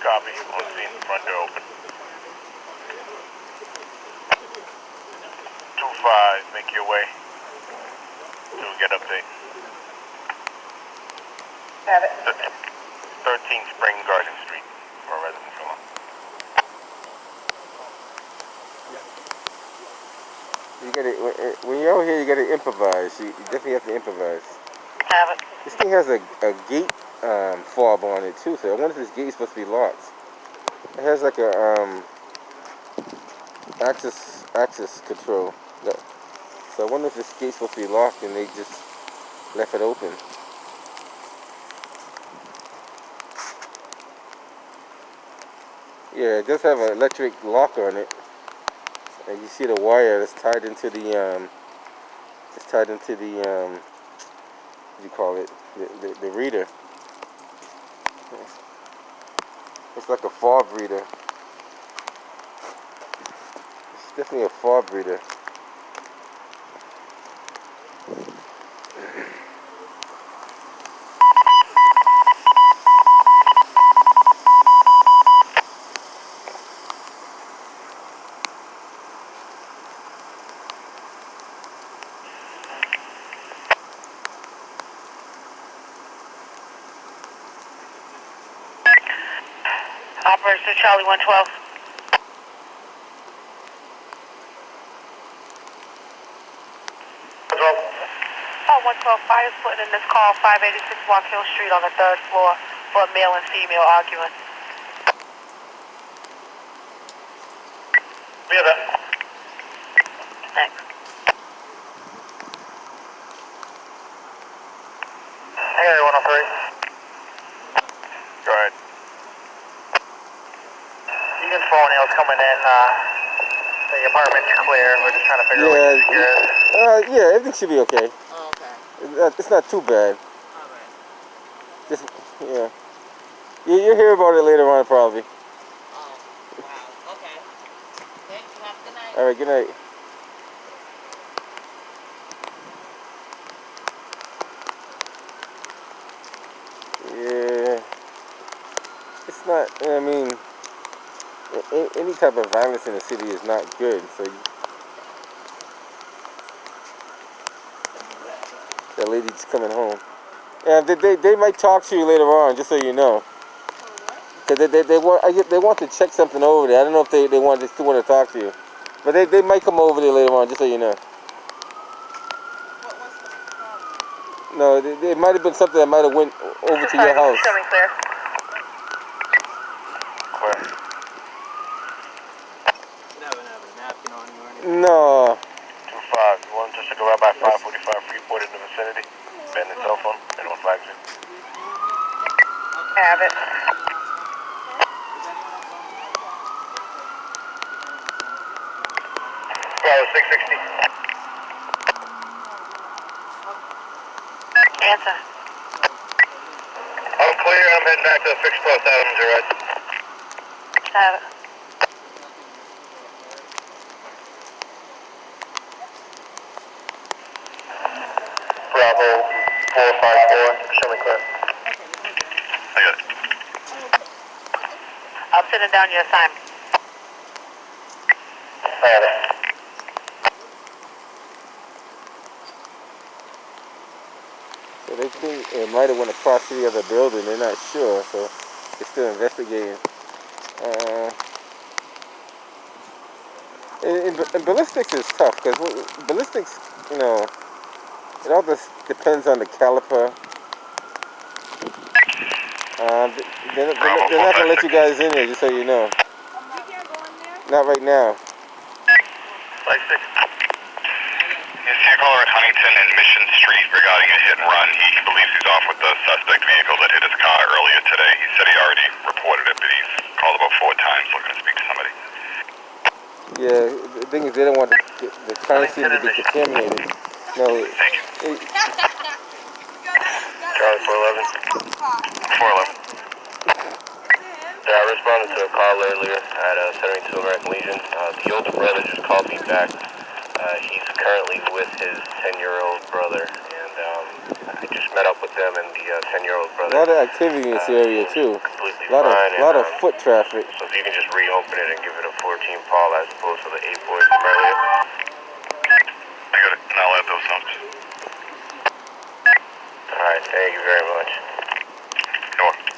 Copy. On scene, front door open. 2-5, make your way. So we get update. Have it. 13 Spring Garden Street, for a resident fellow. You gotta, when you're out here, you gotta improvise. You definitely have to improvise. Have it. This thing has a gate fob on it too, so I wonder if this gate is supposed to be locked. It has like a access control. So I wonder if this gate's supposed to be locked and they just left it open. Yeah, it does have an electric lock on it. And you see the wire that's tied into the what do you call it? The reader. It's like a fob reader. It's definitely a fob reader. Operation Charlie 112. Oh, 112, fire splitting in this call, 586 Walk Hill Street on the 3rd floor for a male and female argument. We have that. Thanks. Hey, 103. Go ahead. You can phone Neil's coming in. The apartment's clear. We're just trying to figure out what the secure is. Yeah, everything should be okay. Oh, okay. It's not too bad. Alright. Just, yeah. You'll hear about it later on, probably. Oh, wow. Okay. Thank you. Have a good night. All right, good night. Yeah. It's not, I mean, any type of violence in the city is not good. So that lady's coming home. And they might talk to you later on, just so you know. Cause they want to check something over there. I don't know if they still want to talk to you, but they might come over there later on, just so you know. What was the problem? No, it might have been something that might have went over to your house. Show me clear. Clear. Never have a napkin on you or anything. No. 2-5, you want just to go out by 545 Freeport in the vicinity? Abandoned cell phone, anyone flags it? Have it. Bravo 660. Answer. I'm clear, I'm heading back to the fixed post Adams, you're right. Have it. Bravo 454, show me clear. I got it. I'll send it down your assignment. I got it. So they think it might have went across to the other building. They're not sure, so they're still investigating. And ballistics is tough because ballistics, you know, it all just depends on the caliper. They're not gonna let you guys in there, just so you know. You can't go in there? Not right now. Flag 6. You see a caller at Huntington and Mission Street regarding a hit and run. He believes he's off with the suspect vehicle that hit his car earlier today. He said he already reported it, but he's called about 4 times looking to speak to somebody. Yeah, the thing is they don't want the crime scene to be contaminated. No. Thank you. Charlie 411. 411. Yeah, I responded to a call earlier at 72 American Legion. The older brother just called me back. He's currently with his 10-year-old brother, and I just met up with them and the 10-year-old A brother. lot of activity in this area too. Completely A fine. lot of foot traffic. So if you can just reopen it and give it a 14 Paul as opposed to the 8 boys from earlier. I got it, and I'll add those notes. Alright, thank you very much. You're welcome.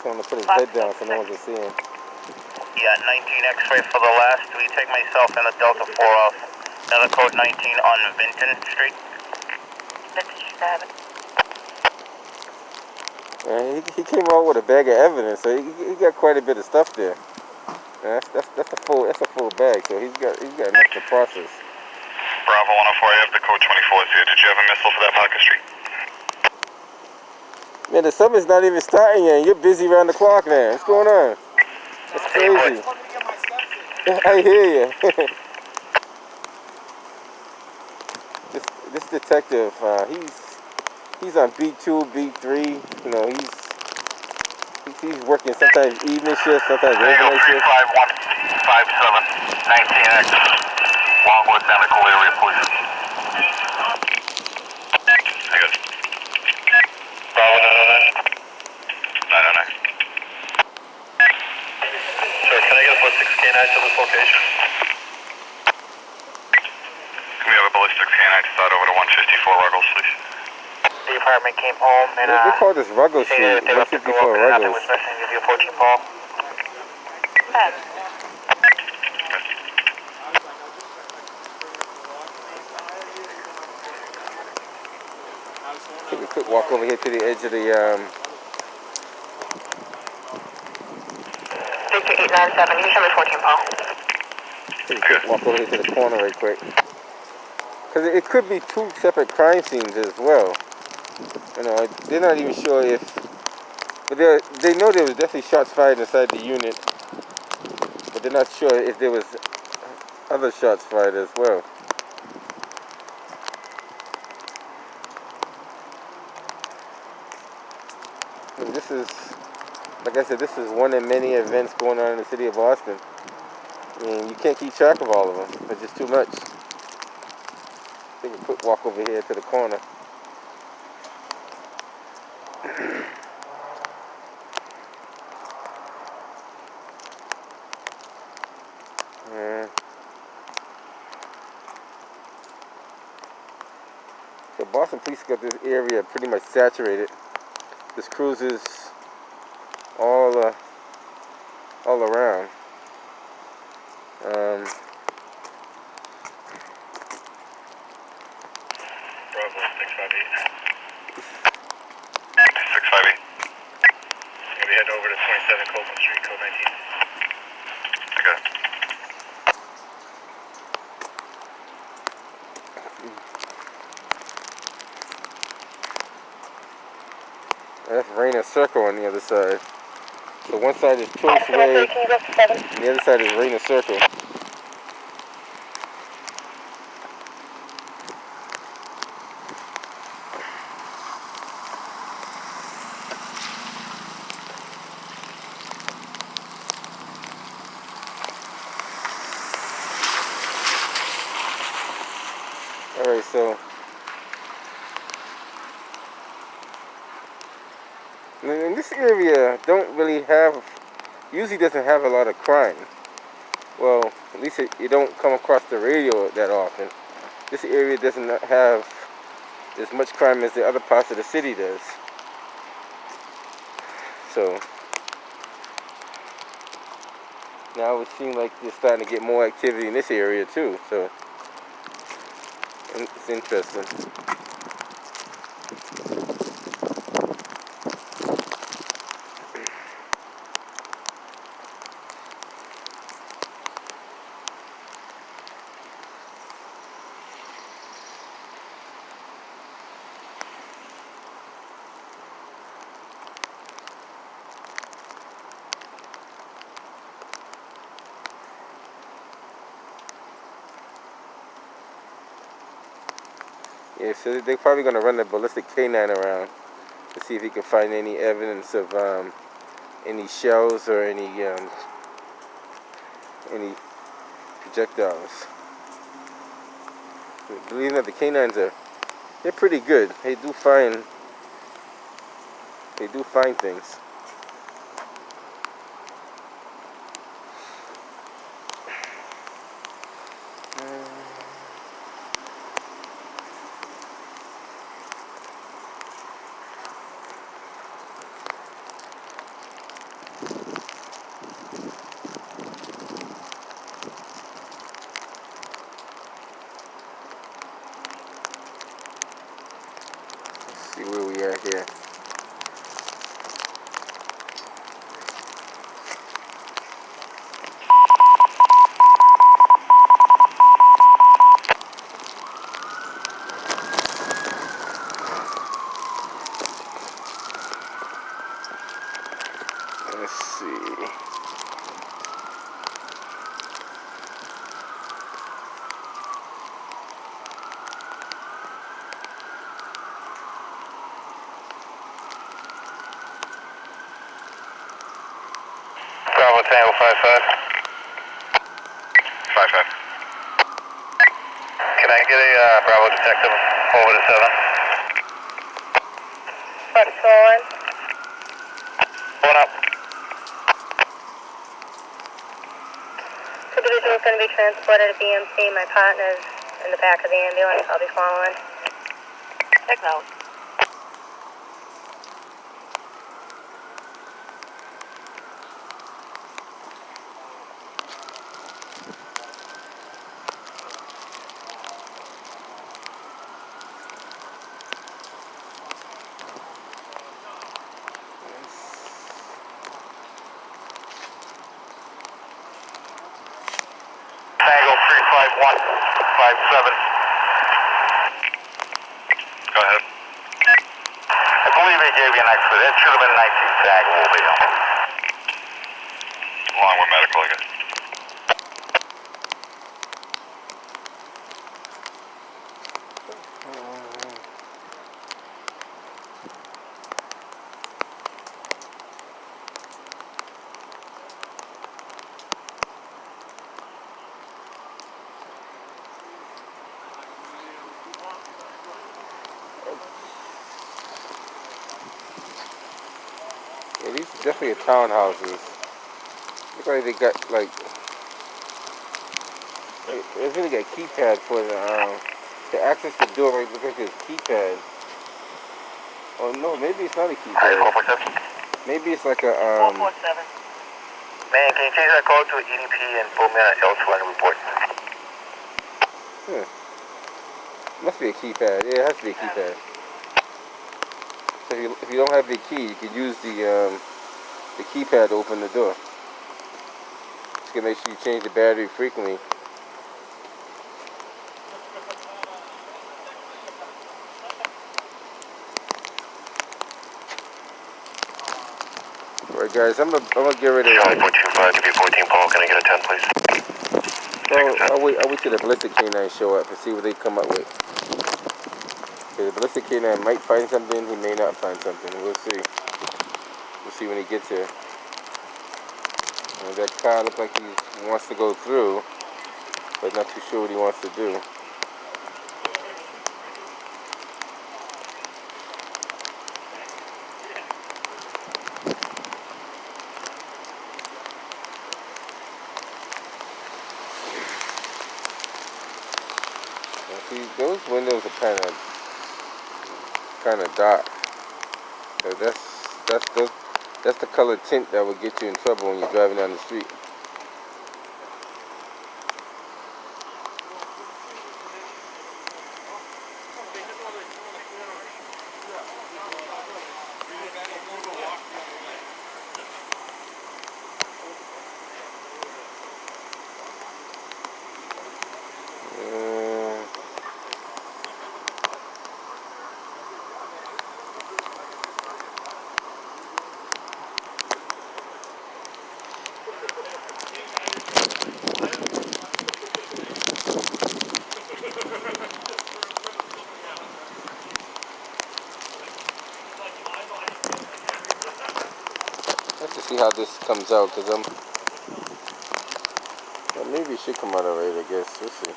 Trying to put his head down so no one can see him. Yeah, 19 X-ray for the last. We take myself and the Delta 4 off. Another code 19 on Vinton Street. Vinton Street. He came out with a bag of evidence, so he got quite a bit of stuff there. And that's a full bag, so he's got enough to process. Bravo 104, I have the code 24s here. Did you have a missile for that Parker Street? Man, the summer's not even starting yet. You're busy around the clock now. What's going on? That's crazy. I hear you. this detective, he's on B2, B3. You know, he's working sometimes evening shifts, sometimes overnight shifts. 3157, 19X, Longwood, medical area, please. I got it. Bravo 909. 909. Sir, can I get a ballistics canine to this location? Can we have a ballistics canine to start over to 154 Ruggles, please? The apartment came home and They call this Ruggles Street, they left the door 154 open and nothing Ruggles. was missing. Give you a 14 Paul. Take a quick walk over here to the edge of the Victor 897, you show me 14 Paul. take a quick walk over here to the corner right quick. Because it could be two separate crime scenes as well. You know, they're not even sure if, but they know there was definitely shots fired inside the unit, but they're not sure if there was other shots fired as well. And this is, like I said, this is one of many events going on in the city of Boston. And you can't keep track of all of them. It's just too much. Take a quick walk over here to the corner. Yeah. So Boston police got this area pretty much saturated. There's cruisers all around. Bravo 658. 658. Gonna be heading over to 27 Copeland Street, code 19. I got it. That's Rainer Circle on the other side. So one side is Choice Way, and the other side is Rainer Circle. Alright, so in this area don't really have, usually doesn't have a lot of crime. Well, at least you don't come across the radio that often. This area doesn't have as much crime as the other parts of the city does. So now it seems like you're starting to get more activity in this area too. So it's interesting. Yeah, so they're probably going to run the ballistic canine around to see if he can find any evidence of any shells or any any projectiles. Believe that the canines they're pretty good. They do find things. Let's see where we are here. Let's see. Bravo Tango 55. 55. Can I get a Bravo detective over to 7? What's going? Going up. Individual is going to be transported to BMC. My partner's in the back of the ambulance. I'll be following. Acknowledge. Tango 35157. Go ahead. I believe they gave you an X-ray. That should have been 19 tag over here. Along with medical, I guess. Yeah, these are definitely townhouses. Look like they got like they really got keypad for the access the door. Right, look like it's keypad. Oh no, maybe it's not a keypad. 447. Maybe it's like a 447. Man, can you change that code to EDP and put me on a L2 report? Must be a keypad. Yeah, it has to be a keypad. So if you don't have the key, you can use the keypad to open the door. Just gonna make sure you change the battery frequently. Alright guys, I'm gonna get ready to Charlie 425, give me 14 Paul, can I get a 10 please? I'll wait till the ballistic canine show up and see what they come up with. The ballistic canine might find something, he may not find something. We'll see. We'll see when he gets here. That car looks like he wants to go through, but not too sure what he wants to do. See, those windows are kind of dark. So that's the color tint that will get you in trouble when you're driving down the street. Let's just see how this comes out, because maybe it should come out alright, I guess. We'll see.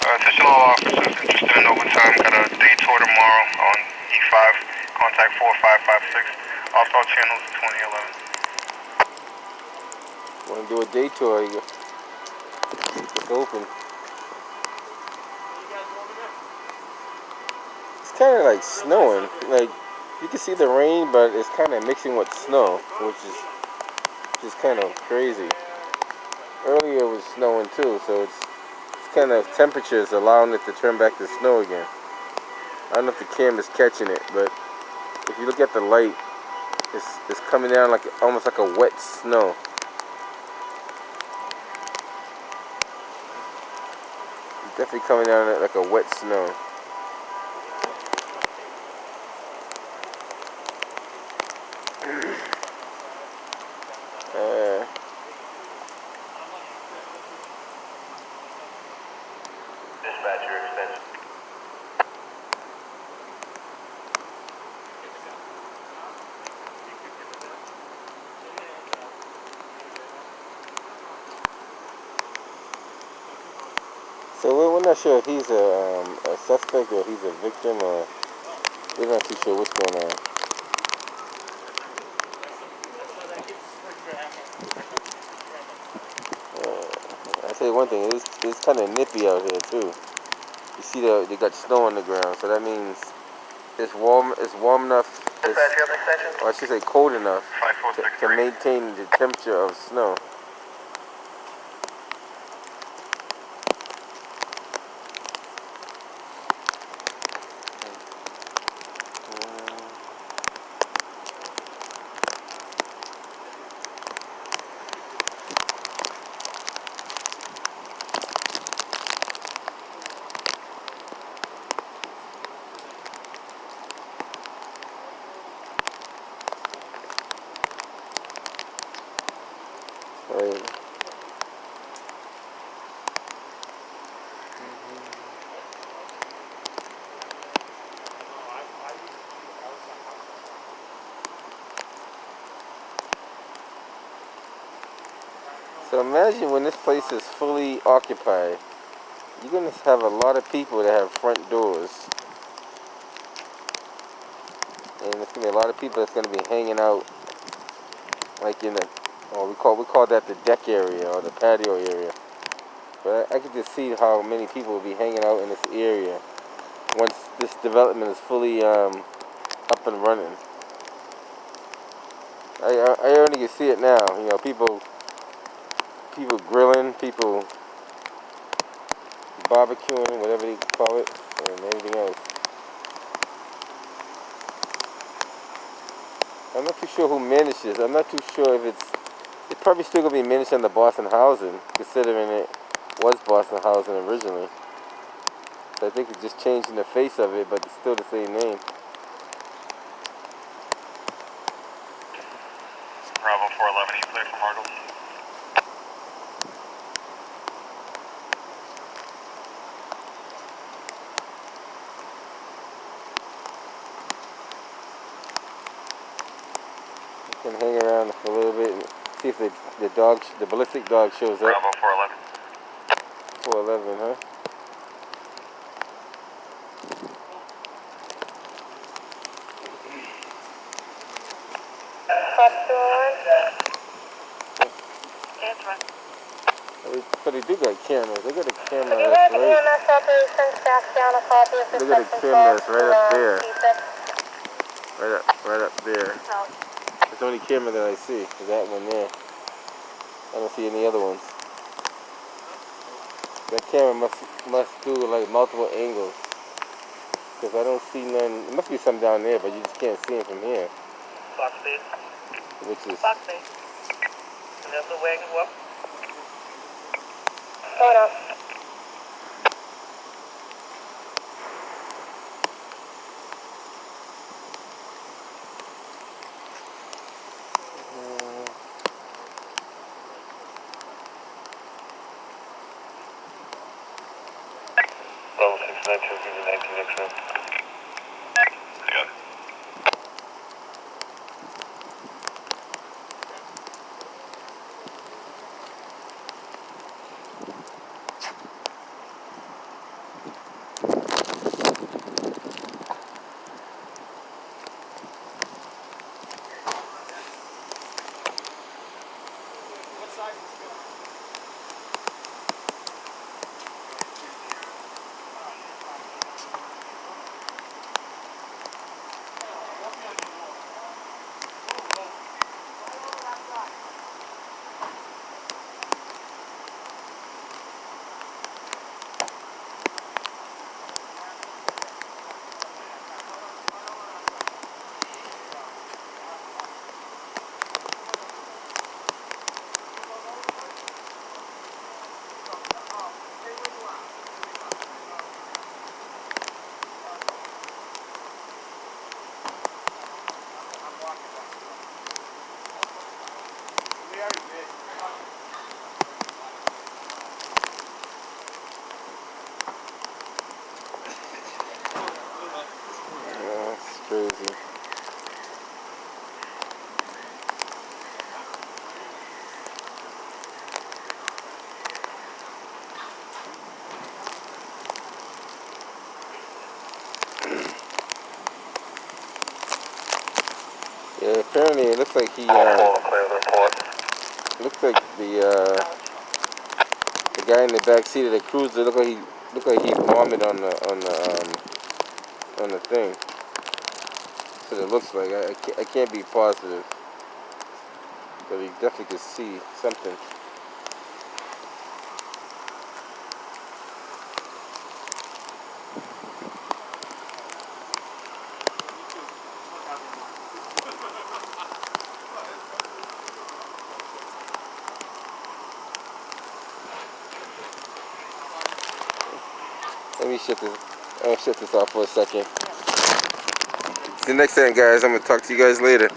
Attention all officers interested in overtime. Got a day tour tomorrow on E5. Contact 4556. Off-all channels 2011. Want to do a day tour? It's open. It's kind of like snowing. Like you can see the rain, but it's kind of mixing with snow, which is just kind of crazy. Earlier it was snowing too, so it's kind of temperatures allowing it to turn back to snow again. I don't know if the camera's catching it, but if you look at the light, it's coming down like almost like a wet snow. It's definitely coming down like a wet snow. Dispatch your extension. So we're not sure if he's a suspect or he's a victim, or we're not too sure what's going on. I say one thing, it's kind of nippy out here too. You see they got snow on the ground, so that means it's warm enough, Dispatch, you have an extension? or I should say cold enough to 5463. maintain the temperature of snow. Right. So imagine when this place is fully occupied, you're going to have a lot of people that have front doors. And there's going to be a lot of people that's going to be hanging out like in the, we call that the deck area or the patio area. But I could just see how many people will be hanging out in this area once this development is fully up and running. I already can see it now. You know, people grilling, people barbecuing, whatever you call it, and anything else. I'm not too sure who managed this. I'm not too sure if it's probably still going to be managed under Boston Housing, considering it was Boston Housing originally. So I think it's just changing the face of it, but it's still the same name. Bravo 411, you clear from Ruggles? You can hang around for a little bit and see if the ballistic dog shows up. Bravo 411. 411, huh? But they do got cameras. They got a camera that's right. They got a camera that's right up there. Right up there. It's the only camera that I see. Is that one there? I don't see any other ones. That camera must do like multiple angles. Because I don't see none. There must be some down there, but you just can't see them from here. Fox speed. Which is. Fox Bay. And there's the wagon walk. Hold on. 19 X-ray. Yeah. Yeah, that's crazy. Yeah, apparently it looks like he looks like the guy in the back seat of the cruiser looked like he vomited on the thing. That's what it looks like. I can't be positive, but you definitely could see something. Let me shut this off for a second. The next time, guys, I'm gonna talk to you guys later.